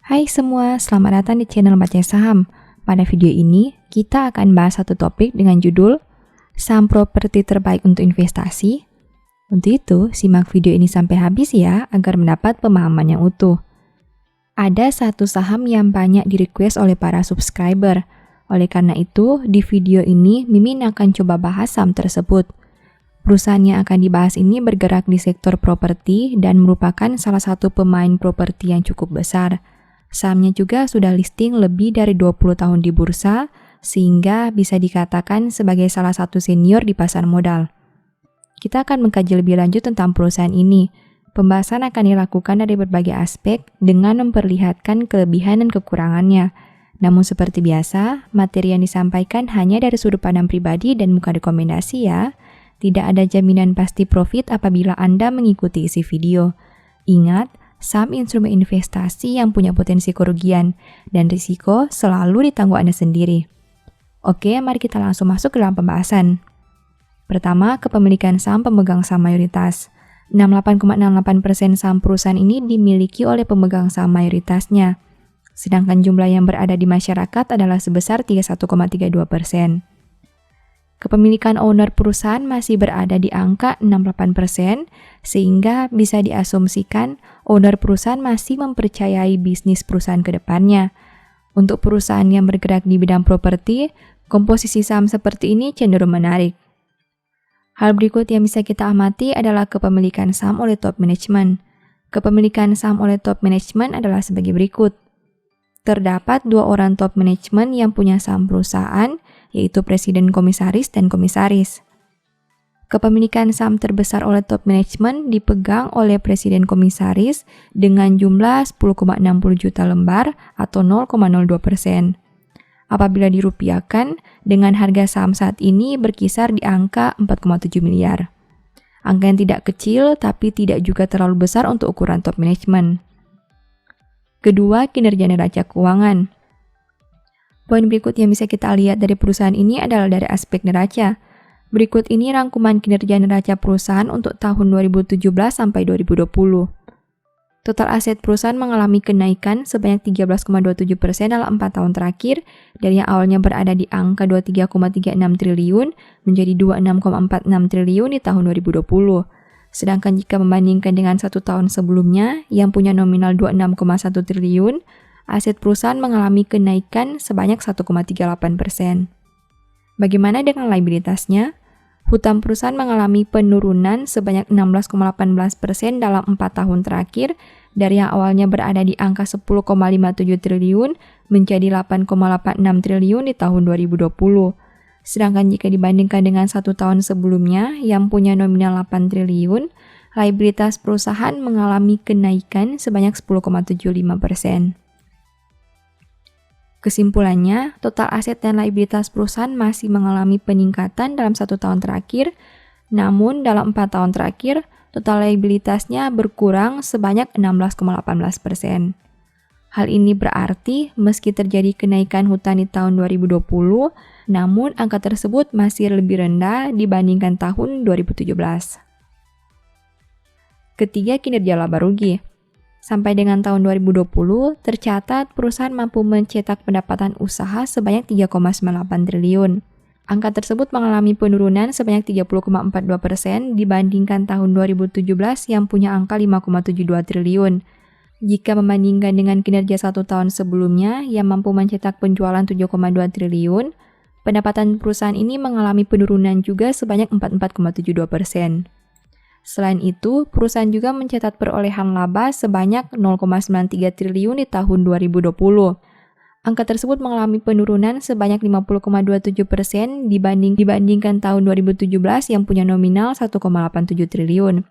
Hai semua, selamat datang di channel Baca Saham. Pada video ini, kita akan bahas satu topik dengan judul Saham properti terbaik untuk investasi. Untuk itu, simak video ini sampai habis ya, agar mendapat pemahaman yang utuh. Ada satu saham yang banyak di-request oleh para subscriber. Oleh karena itu, di video ini, Mimin akan coba bahas saham tersebut. Perusahaan yang akan dibahas ini bergerak di sektor properti dan merupakan salah satu pemain properti yang cukup besar. Sahamnya juga sudah listing lebih dari 20 tahun di bursa, sehingga bisa dikatakan sebagai salah satu senior di pasar modal. Kita akan mengkaji lebih lanjut tentang perusahaan ini. Pembahasan akan dilakukan dari berbagai aspek dengan memperlihatkan kelebihan dan kekurangannya. Namun seperti biasa, materi yang disampaikan hanya dari sudut pandang pribadi dan bukan rekomendasi ya. Tidak ada jaminan pasti profit apabila Anda mengikuti isi video. Ingat, saham instrumen investasi yang punya potensi kerugian dan risiko selalu ditanggung Anda sendiri. Oke, mari kita langsung masuk ke dalam pembahasan. Pertama, kepemilikan saham pemegang saham mayoritas. 68,68% saham perusahaan ini dimiliki oleh pemegang saham mayoritasnya, sedangkan jumlah yang berada di masyarakat adalah sebesar 31,32%. Kepemilikan owner perusahaan masih berada di angka 68%, sehingga bisa diasumsikan owner perusahaan masih mempercayai bisnis perusahaan ke depannya. Untuk perusahaan yang bergerak di bidang properti, komposisi saham seperti ini cenderung menarik. Hal berikut yang bisa kita amati adalah kepemilikan saham oleh top management. Kepemilikan saham oleh top management adalah sebagai berikut. Terdapat 2 orang top management yang punya saham perusahaan, yaitu presiden komisaris dan komisaris. Kepemilikan saham terbesar oleh top management dipegang oleh presiden komisaris dengan jumlah 10,60 juta lembar atau 0,02%. Apabila dirupiahkan, dengan harga saham saat ini berkisar di angka 4,7 miliar. Angka yang tidak kecil tapi tidak juga terlalu besar untuk ukuran top management. Kedua, kinerja neraca keuangan. Poin berikut yang bisa kita lihat dari perusahaan ini adalah dari aspek neraca. Berikut ini rangkuman kinerja neraca perusahaan untuk tahun 2017 sampai 2020. Total aset perusahaan mengalami kenaikan sebanyak 13,27% dalam 4 tahun terakhir, dari yang awalnya berada di angka 23,36 triliun menjadi 26,46 triliun di tahun 2020. Sedangkan jika membandingkan dengan 1 tahun sebelumnya yang punya nominal 26,1 triliun, aset perusahaan mengalami kenaikan sebanyak 1,38%. Bagaimana dengan liabilitasnya? Hutang perusahaan mengalami penurunan sebanyak 16,18% dalam 4 tahun terakhir, dari yang awalnya berada di angka 10,57 triliun menjadi 8,86 triliun di tahun 2020. Sedangkan jika dibandingkan dengan 1 tahun sebelumnya yang punya nominal 8 triliun, liabilitas perusahaan mengalami kenaikan sebanyak 10,75%. Kesimpulannya, total aset dan liabilitas perusahaan masih mengalami peningkatan dalam 1 tahun terakhir, namun dalam 4 tahun terakhir, total liabilitasnya berkurang sebanyak 16,18%. Hal ini berarti meski terjadi kenaikan hutang di tahun 2020, namun angka tersebut masih lebih rendah dibandingkan tahun 2017. Ketiga, kinerja laba rugi. Sampai dengan tahun 2020, tercatat perusahaan mampu mencetak pendapatan usaha sebanyak 3,98 triliun. Angka tersebut mengalami penurunan sebanyak 30,42% dibandingkan tahun 2017 yang punya angka 5,72 triliun. Jika membandingkan dengan kinerja 1 tahun sebelumnya yang mampu mencetak penjualan 7,2 triliun, pendapatan perusahaan ini mengalami penurunan juga sebanyak 44,72%. Selain itu, perusahaan juga mencatat perolehan laba sebanyak 0,93 triliun di tahun 2020. Angka tersebut mengalami penurunan sebanyak 50,27% dibandingkan tahun 2017 yang punya nominal 1,87 triliun.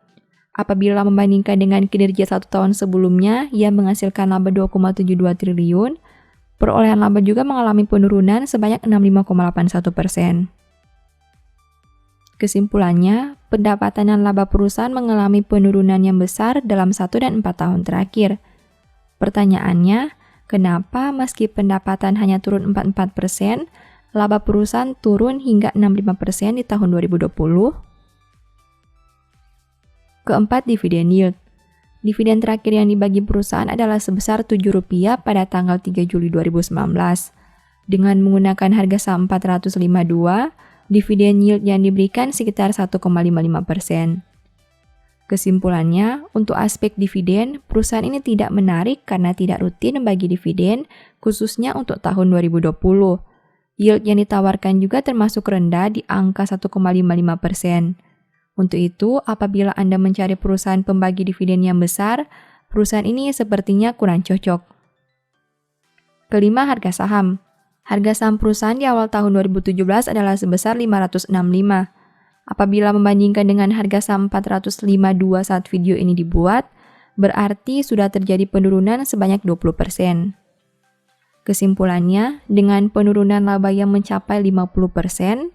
Apabila membandingkan dengan kinerja 1 tahun sebelumnya yang menghasilkan laba 2,72 triliun, perolehan laba juga mengalami penurunan sebanyak 65,81%. Kesimpulannya, pendapatan dan laba perusahaan mengalami penurunan yang besar dalam 1 dan 4 tahun terakhir. Pertanyaannya, kenapa meski pendapatan hanya turun 44%, laba perusahaan turun hingga 65% di tahun 2020? Keempat, dividen yield. Dividen terakhir yang dibagi perusahaan adalah sebesar Rp7 pada tanggal 3 Juli 2019. Dengan menggunakan harga saham 452, dividen yield yang diberikan sekitar 1,55%. Kesimpulannya, untuk aspek dividen, perusahaan ini tidak menarik karena tidak rutin membagi dividen, khususnya untuk tahun 2020. Yield yang ditawarkan juga termasuk rendah di angka 1,55%. Untuk itu, apabila Anda mencari perusahaan pembagi dividen yang besar, perusahaan ini sepertinya kurang cocok. Kelima, harga saham. Harga saham perusahaan di awal tahun 2017 adalah sebesar 565. Apabila membandingkan dengan harga saham 452 saat video ini dibuat, berarti sudah terjadi penurunan sebanyak 20%. Kesimpulannya, dengan penurunan laba yang mencapai 50%,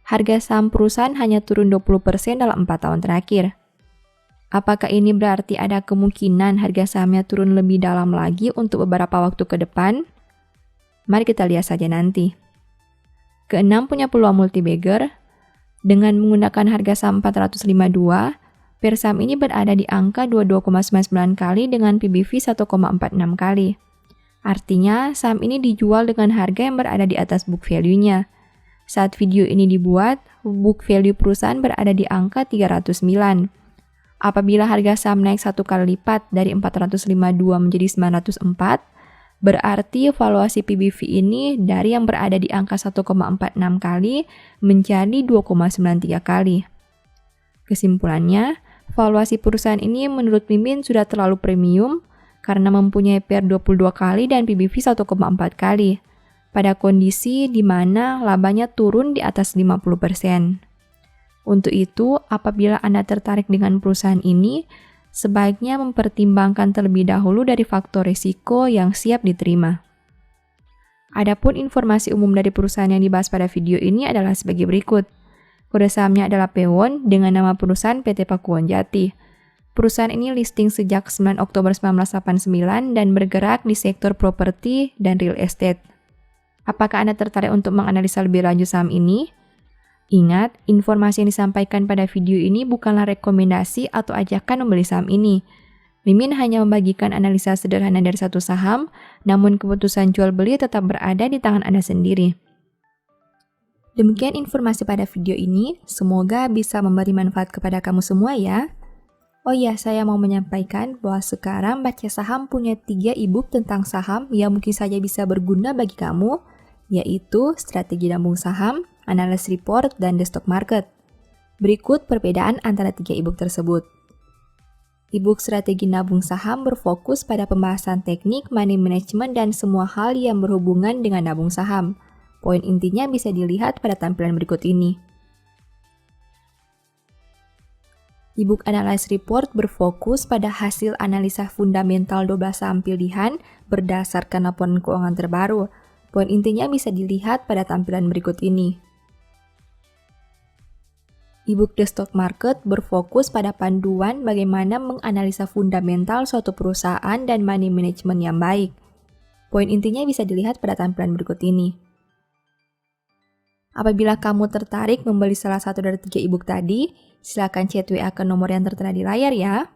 harga saham perusahaan hanya turun 20% dalam 4 tahun terakhir. Apakah ini berarti ada kemungkinan harga sahamnya turun lebih dalam lagi untuk beberapa waktu ke depan? Mari kita lihat saja nanti. Keenam, punya peluang multi-bagger. Dengan menggunakan harga saham 452, per saham ini berada di angka 22,99 kali dengan PBV 1,46 kali. Artinya, saham ini dijual dengan harga yang berada di atas book value-nya. Saat video ini dibuat, book value perusahaan berada di angka 309. Apabila harga saham naik 1 kali lipat dari 452 menjadi 904, berarti valuasi PBV ini dari yang berada di angka 1,46 kali menjadi 2,93 kali. Kesimpulannya, valuasi perusahaan ini menurut Mimin sudah terlalu premium karena mempunyai PER 22 kali dan PBV 1,4 kali, pada kondisi di mana labanya turun di atas 50%. Untuk itu, apabila Anda tertarik dengan perusahaan ini, sebaiknya mempertimbangkan terlebih dahulu dari faktor risiko yang siap diterima. Adapun informasi umum dari perusahaan yang dibahas pada video ini adalah sebagai berikut. Kode sahamnya adalah PWON dengan nama perusahaan PT Pakuwon Jati. Perusahaan ini listing sejak 9 Oktober 1989 dan bergerak di sektor properti dan real estate. Apakah Anda tertarik untuk menganalisa lebih lanjut saham ini? Ingat, informasi yang disampaikan pada video ini bukanlah rekomendasi atau ajakan membeli saham ini. Mimin hanya membagikan analisa sederhana dari satu saham, namun keputusan jual beli tetap berada di tangan Anda sendiri. Demikian informasi pada video ini, semoga bisa memberi manfaat kepada kamu semua ya. Oh iya, saya mau menyampaikan bahwa sekarang Baca Saham punya 3 e-book tentang saham yang mungkin saja bisa berguna bagi kamu, yaitu Strategi Nabung Saham, Analysis Report, dan The Stock Market. Berikut perbedaan antara 3 e-book tersebut. E-book Strategi Nabung Saham berfokus pada pembahasan teknik, money management, dan semua hal yang berhubungan dengan nabung saham. Poin intinya bisa dilihat pada tampilan berikut ini. E-book Analysis Report berfokus pada hasil analisa fundamental 12 saham pilihan berdasarkan laporan keuangan terbaru. Poin intinya bisa dilihat pada tampilan berikut ini. E-book The Stock Market berfokus pada panduan bagaimana menganalisa fundamental suatu perusahaan dan money management yang baik. Poin intinya bisa dilihat pada tampilan berikut ini. Apabila kamu tertarik membeli salah satu dari 3 e-book tadi, silakan chat WA ke nomor yang tertera di layar ya.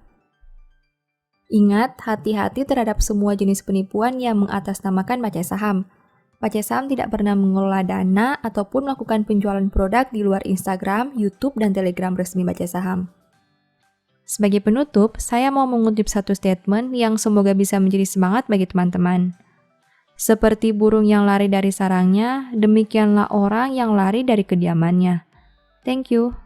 Ingat, hati-hati terhadap semua jenis penipuan yang mengatasnamakan Baca Saham. Baca Saham tidak pernah mengelola dana ataupun melakukan penjualan produk di luar Instagram, YouTube, dan Telegram resmi Baca Saham. Sebagai penutup, saya mau mengutip satu statement yang semoga bisa menjadi semangat bagi teman-teman. Seperti burung yang lari dari sarangnya, demikianlah orang yang lari dari kediamannya. Thank you.